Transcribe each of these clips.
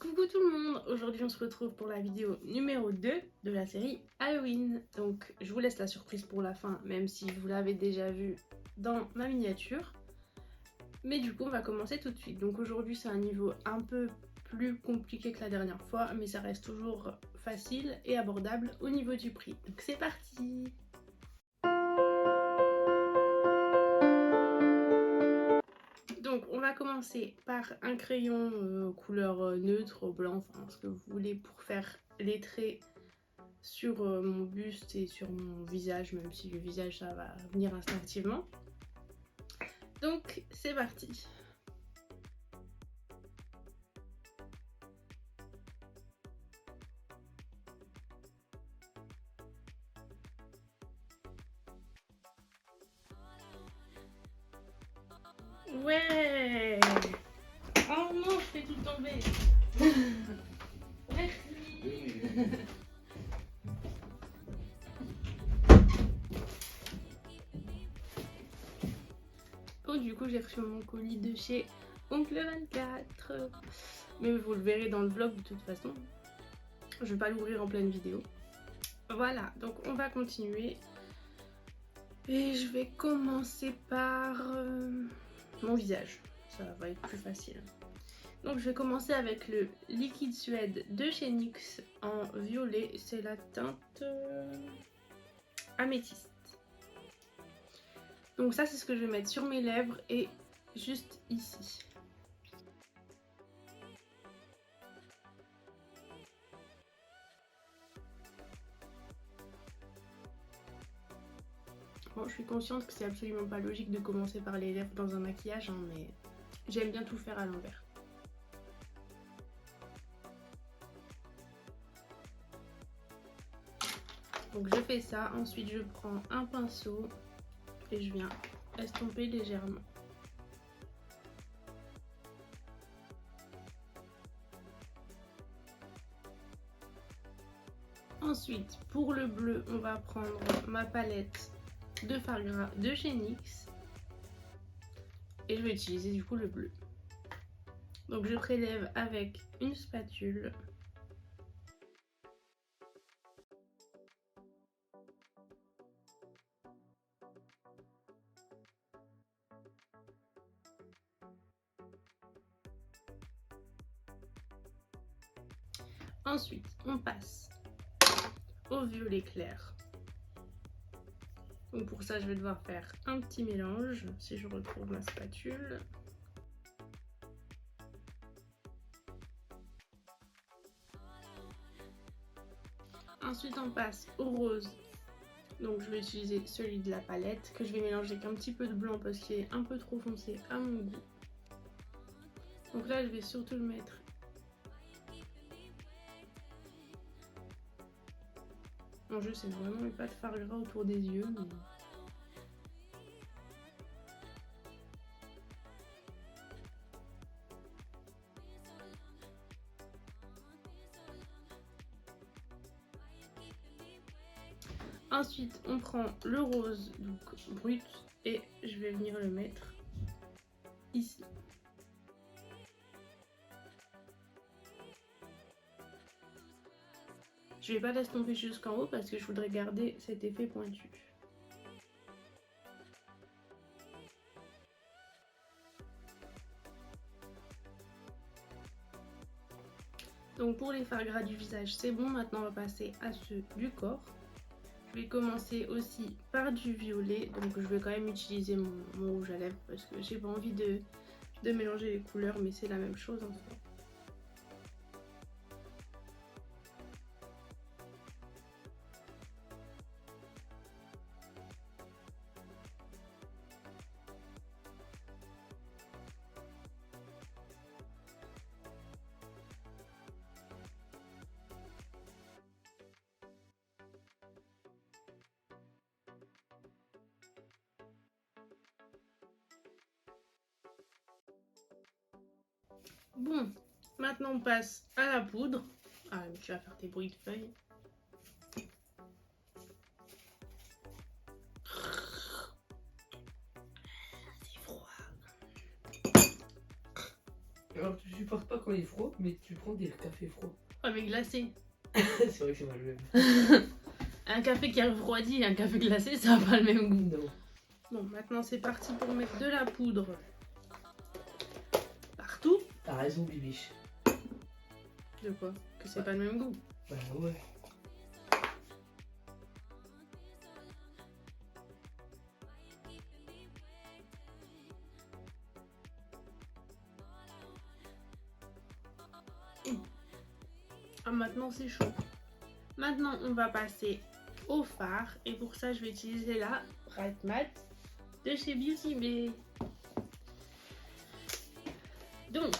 Coucou tout le monde, aujourd'hui on se retrouve pour la vidéo numéro 2 de la série Halloween. Donc je vous laisse la surprise pour la fin, même si vous l'avez déjà vu dans ma miniature. Mais du coup on va commencer tout de suite. Donc aujourd'hui c'est un niveau un peu plus compliqué que la dernière fois, mais ça reste toujours facile et abordable au niveau du prix. Donc c'est parti! Donc on va commencer par un crayon couleur neutre, blanc, enfin ce que vous voulez pour faire les traits sur mon buste et sur mon visage, même si le visage ça va venir instinctivement. Donc c'est parti. Ouais. Oh non, je fais tout tomber. Merci. Oh, du coup j'ai reçu mon colis de chez Oncle 24. Mais vous le verrez dans le vlog de toute façon. Je vais pas l'ouvrir en pleine vidéo. Voilà, donc on va continuer. Et je vais commencer par mon visage. Ça va être plus facile. Donc je vais commencer avec le liquide suède de chez NYX en violet. C'est la teinte améthyste. Donc ça c'est ce que je vais mettre sur mes lèvres et juste ici. Bon, je suis consciente que c'est absolument pas logique de commencer par les lèvres dans un maquillage, hein, mais j'aime bien tout faire à l'envers. Donc je fais ça, ensuite je prends un pinceau et je viens estomper légèrement. Ensuite, pour le bleu, on va prendre ma palette de fard gras de chez NYX et je vais utiliser du coup le bleu. Donc je prélève avec une spatule. Ensuite, on passe au violet clair. Donc pour ça, je vais devoir faire un petit mélange, si je retrouve ma spatule. Ensuite, on passe au rose. Donc je vais utiliser celui de la palette, que je vais mélanger avec un petit peu de blanc parce qu'il est un peu trop foncé à mon goût. Donc là, je vais surtout le mettre en jeu, c'est vraiment pas de fard gras autour des yeux. Mais... Ensuite, on prend le rose, donc brut, et je vais venir le mettre ici. Je vais pas l'estomper jusqu'en haut parce que je voudrais garder cet effet pointu. Donc pour les fards gras du visage, c'est bon. Maintenant, on va passer à ceux du corps. Je vais commencer aussi par du violet. Donc je vais quand même utiliser mon rouge à lèvres parce que j'ai pas envie de mélanger les couleurs, mais c'est la même chose en fait. Bon, maintenant on passe à la poudre. Ah, mais tu vas faire tes bruits de feuilles. C'est froid. Alors tu supportes pas quand il est froid, mais tu prends des cafés froids. Ah, mais glacé. C'est vrai que c'est pas le même. Un café qui a refroidi et un café glacé, ça n'a pas le même goût. Non. Bon, maintenant c'est parti pour mettre de la poudre partout. T'as raison, Bibiche. De quoi? Que c'est pas le même goût. Bah ouais. Ah, maintenant c'est chaud. Maintenant on va passer au fard et pour ça je vais utiliser la Bright Matte de chez Beauty Bay. Donc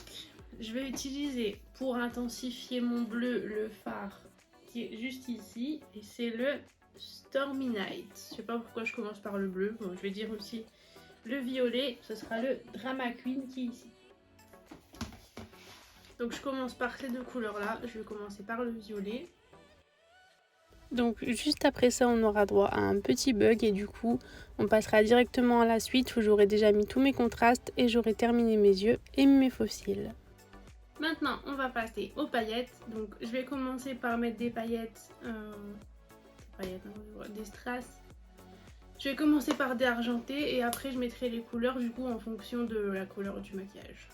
je vais utiliser pour intensifier mon bleu le fard qui est juste ici et c'est le Stormy Night. Je sais pas pourquoi je commence par le bleu, bon, je vais dire aussi le violet, ce sera le Drama Queen qui est ici. Donc je commence par ces deux couleurs là, je vais commencer par le violet. Donc juste après ça on aura droit à un petit bug et du coup on passera directement à la suite où j'aurai déjà mis tous mes contrastes et j'aurai terminé mes yeux et mes faux cils. Maintenant on va passer aux paillettes, donc je vais commencer par mettre des paillettes, des strass. Je vais commencer par des argentés et après je mettrai les couleurs du coup en fonction de la couleur du maquillage.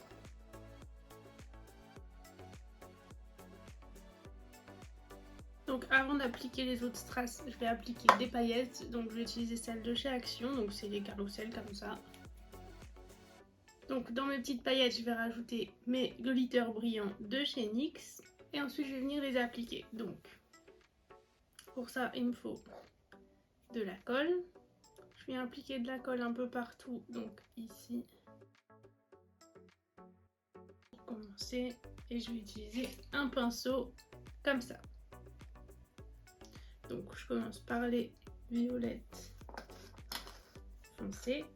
Donc avant d'appliquer les autres strass, je vais appliquer des paillettes. Donc je vais utiliser celles de chez Action, donc c'est les carousels comme ça. Donc dans mes petites paillettes, je vais rajouter mes glitters brillants de chez NYX. Et ensuite je vais venir les appliquer. Donc pour ça il me faut de la colle. Je viens appliquer de la colle un peu partout, donc ici. Pour commencer, et je vais utiliser un pinceau comme ça. Donc je commence par les violettes foncées.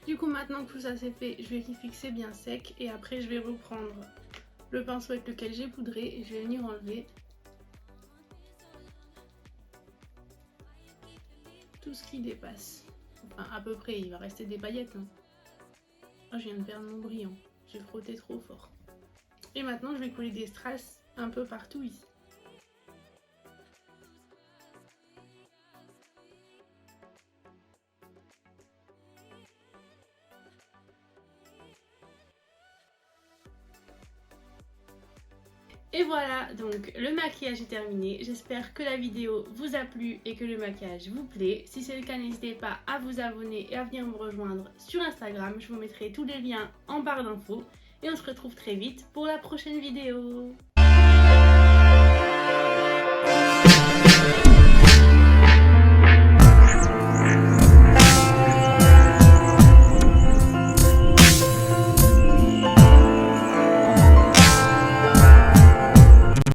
Du coup maintenant que tout ça c'est fait, je vais les fixer bien sec et après je vais reprendre le pinceau avec lequel j'ai poudré et je vais venir enlever tout ce qui dépasse. Enfin à peu près, il va rester des paillettes. Hein. Oh, je viens de perdre mon brillant, j'ai frotté trop fort. Et maintenant je vais coller des strass un peu partout ici. Et voilà, donc le maquillage est terminé. J'espère que la vidéo vous a plu et que le maquillage vous plaît. Si c'est le cas, n'hésitez pas à vous abonner et à venir me rejoindre sur Instagram. Je vous mettrai tous les liens en barre d'infos. Et on se retrouve très vite pour la prochaine vidéo.